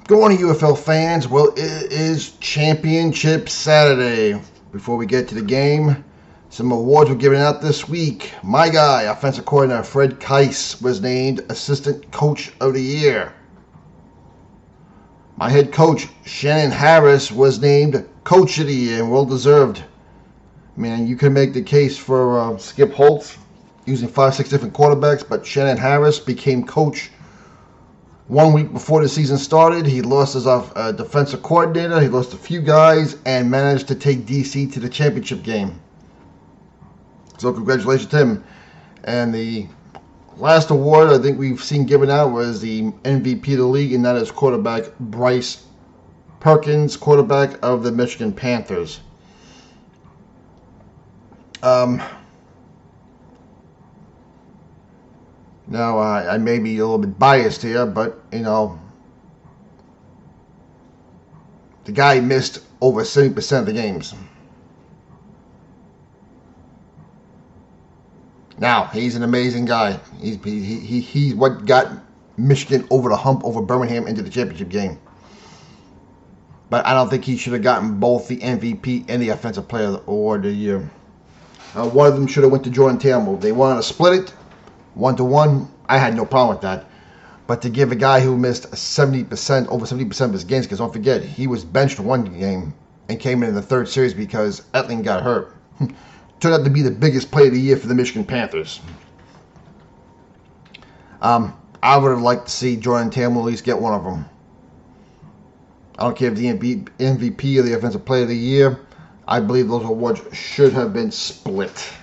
Go on, UFL fans. Well, it is Championship Saturday. Before we get to the game, some awards were given out this week. My guy, offensive coordinator Fred Keiss, was named Assistant Coach of the Year. My head coach, Shannon Harris, was named Coach of the Year, and well deserved. Man, you can make the case for Skip Holtz using 5-6 different quarterbacks, but Shannon Harris became coach 1 week before the season started. He lost his defensive coordinator. He lost a few guys and managed to take DC to the championship game. So congratulations to him. And the last award I think we've seen given out was the MVP of the league, and that is quarterback Bryce Perkins, quarterback of the Michigan Panthers. Now, I may be a little bit biased here, but, you know, the guy missed over 70% of the games. Now, he's an amazing guy. He's what got Michigan over the hump over Birmingham into the championship game. But I don't think he should have gotten both the MVP and the Offensive Player Award of the Year. One of them should have went to Jordan Tamble. They wanted to split it 1-1. I had no problem with that. But to give a guy who missed over 70% of his games, because don't forget, he was benched one game and came in the third series because Etling got hurt. Turned out to be the biggest player of the year for the Michigan Panthers. I would have liked to see Jordan Tamble at least get one of them. I don't care if the MVP or the Offensive Player of the Year. I believe those awards should have been split.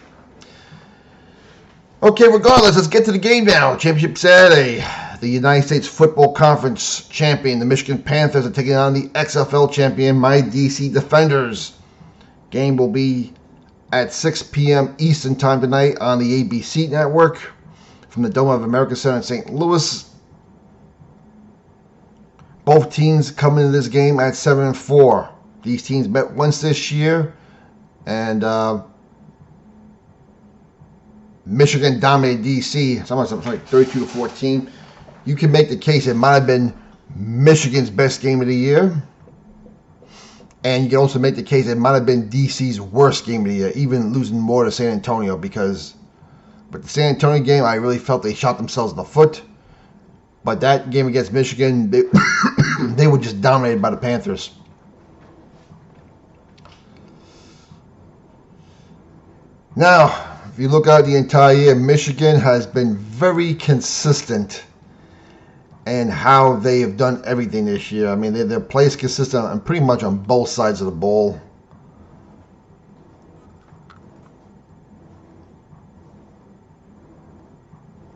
Okay, regardless, let's get to the game now. Championship Saturday. The United States Football Conference champion, the Michigan Panthers, are taking on the XFL champion, my DC Defenders. Game will be at 6 p.m. Eastern Time tonight on the ABC network from the Dome of America Center in St. Louis. Both teams come into this game at 7-4. These teams met once this year, and Michigan dominated DC. Something like 32-14. You can make the case it might have been Michigan's best game of the year, and you can also make the case it might have been DC's worst game of the year, even losing more to San Antonio. Because with the San Antonio game, I really felt they shot themselves in the foot. But that game against Michigan, they were just dominated by the Panthers. Now, if you look at the entire year, Michigan has been very consistent in how they have done everything this year. I mean, their play is consistent and pretty much on both sides of the ball.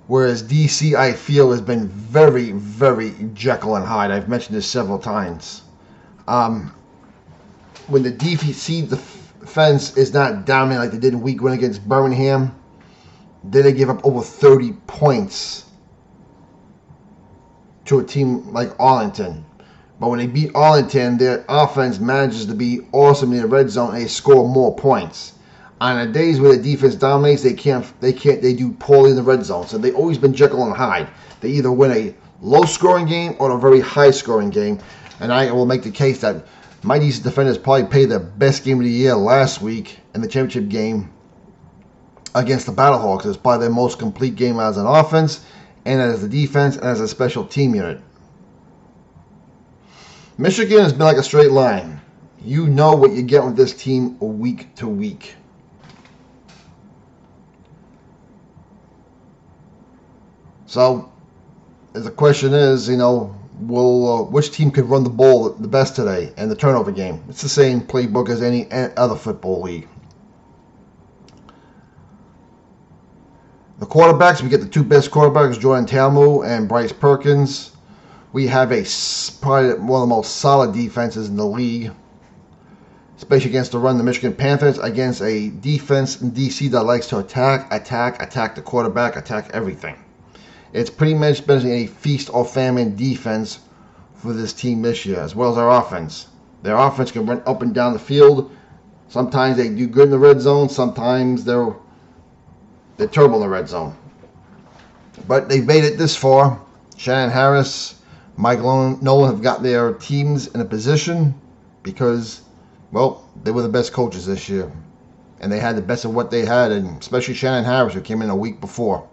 Whereas DC, I feel, has been very, very Jekyll and Hyde. I've mentioned this several times. When the DC defense is not dominant like they did in week 1 against Birmingham, then they give up over 30 points to a team like Arlington. But when they beat Arlington, their offense manages to be awesome in the red zone and they score more points. On the days where the defense dominates, they do poorly in the red zone. So they've always been Jekyll and Hyde. They either win a low-scoring game or a very high-scoring game. And I will make the case that my DC Defenders probably played their best game of the year last week in the championship game against the Battlehawks. It's probably their most complete game as an offense and as a defense and as a special team unit. Michigan has been like a straight line. You know what you get with this team week to week. So, the question is, you know, which team could run the ball the best today in the turnover game? It's the same playbook as any other football league. The quarterbacks, we get the two best quarterbacks, Jordan Tamble and Bryce Perkins. We have probably one of the most solid defenses in the league, especially against the run, the Michigan Panthers, against a defense in DC that likes to attack the quarterback, attack everything. It's pretty much been a feast or famine defense for this team this year, as well as our offense. Their offense can run up and down the field. Sometimes they do good in the red zone. Sometimes they're terrible in the red zone. But they've made it this far. Shannon Harris, Mike Nolan have got their teams in a position because, well, they were the best coaches this year. And they had the best of what they had, and especially Shannon Harris, who came in a week before.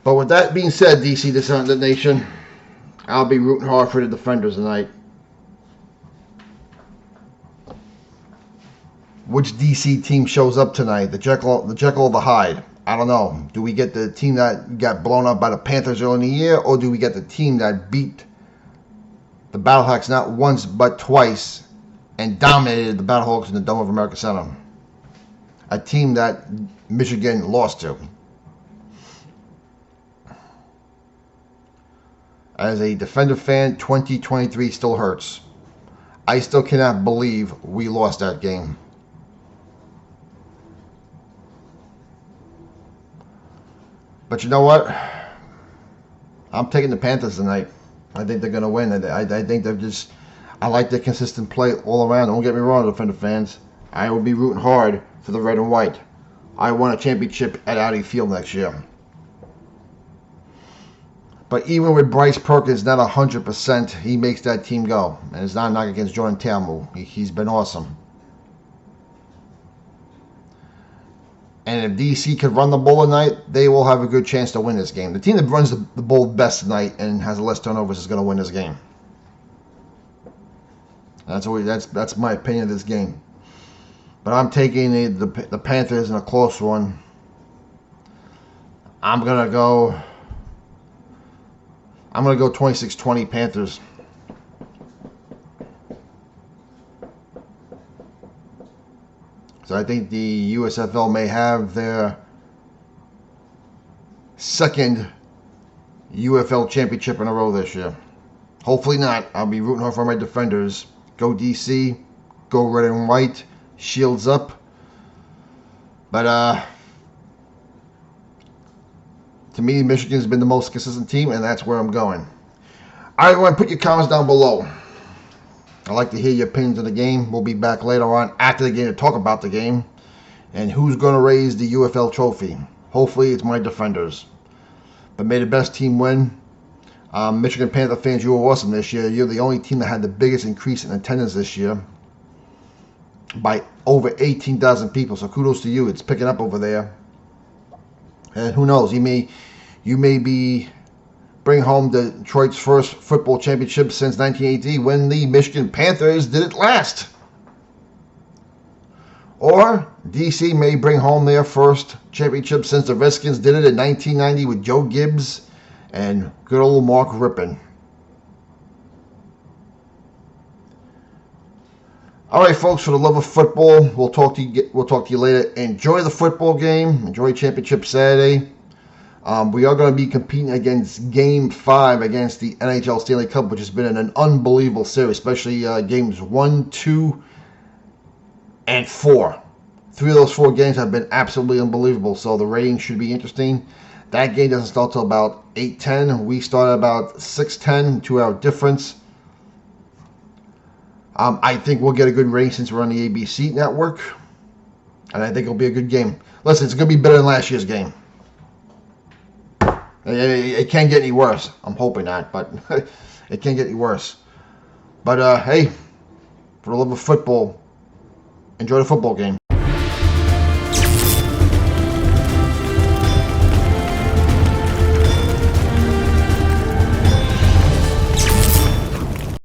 But with that being said, DC Descendant Nation, I'll be rooting hard for the Defenders tonight. Which DC team shows up tonight? The Jekyll or the Hyde? I don't know. Do we get the team that got blown up by the Panthers early in the year, or do we get the team that beat the Battlehawks not once but twice and dominated the Battlehawks in the Dome of America Center? A team that Michigan lost to. As a Defender fan, 2023 still hurts. I still cannot believe we lost that game. But you know what? I'm taking the Panthers tonight. I think they're going to win. I think they're just... I like their consistent play all around. Don't get me wrong, Defender fans. I will be rooting hard for the red and white. I won a championship at Audi Field next year. But even with Bryce Perkins not 100%, he makes that team go. And it's not a knock against Jordan Tamu. He's been awesome. And if DC could run the ball tonight, they will have a good chance to win this game. The team that runs the ball best tonight and has less turnovers is going to win this game. That's my opinion of this game. But I'm taking the Panthers in a close one. I'm gonna go 26-20 Panthers. So I think the USFL may have their second UFL championship in a row this year. Hopefully not. I'll be rooting hard for my Defenders. Go DC. Go red and white. Shields up. But to me, Michigan's been the most consistent team, and that's where I'm going. All right, everyone, put your comments down below. I'd like to hear your opinions of the game. We'll be back later on after the game to talk about the game and who's going to raise the UFL trophy. Hopefully, it's my Defenders. But may the best team win. Michigan Panther fans, you were awesome this year. You're the only team that had the biggest increase in attendance this year by over 18,000 people. So kudos to you. It's picking up over there. And who knows? You may be bring home Detroit's first football championship since 1980 when the Michigan Panthers did it last. Or DC may bring home their first championship since the Redskins did it in 1990 with Joe Gibbs and good old Mark Rippon. All right, folks, for the love of football, we'll talk to you later. Enjoy the football game. Enjoy Championship Saturday. We are going to be competing against Game 5 against the NHL Stanley Cup, which has been an unbelievable series, especially Games 1, 2, and 4. 3 of those 4 games have been absolutely unbelievable, so the ratings should be interesting. That game doesn't start till about 8:10. We start about 6:10, 2-hour difference. I think we'll get a good rating since we're on the ABC network, and I think it'll be a good game. Listen, it's going to be better than last year's game. It can't get any worse. I'm hoping not, but it can't get any worse. But, hey, for the love of football, enjoy the football game.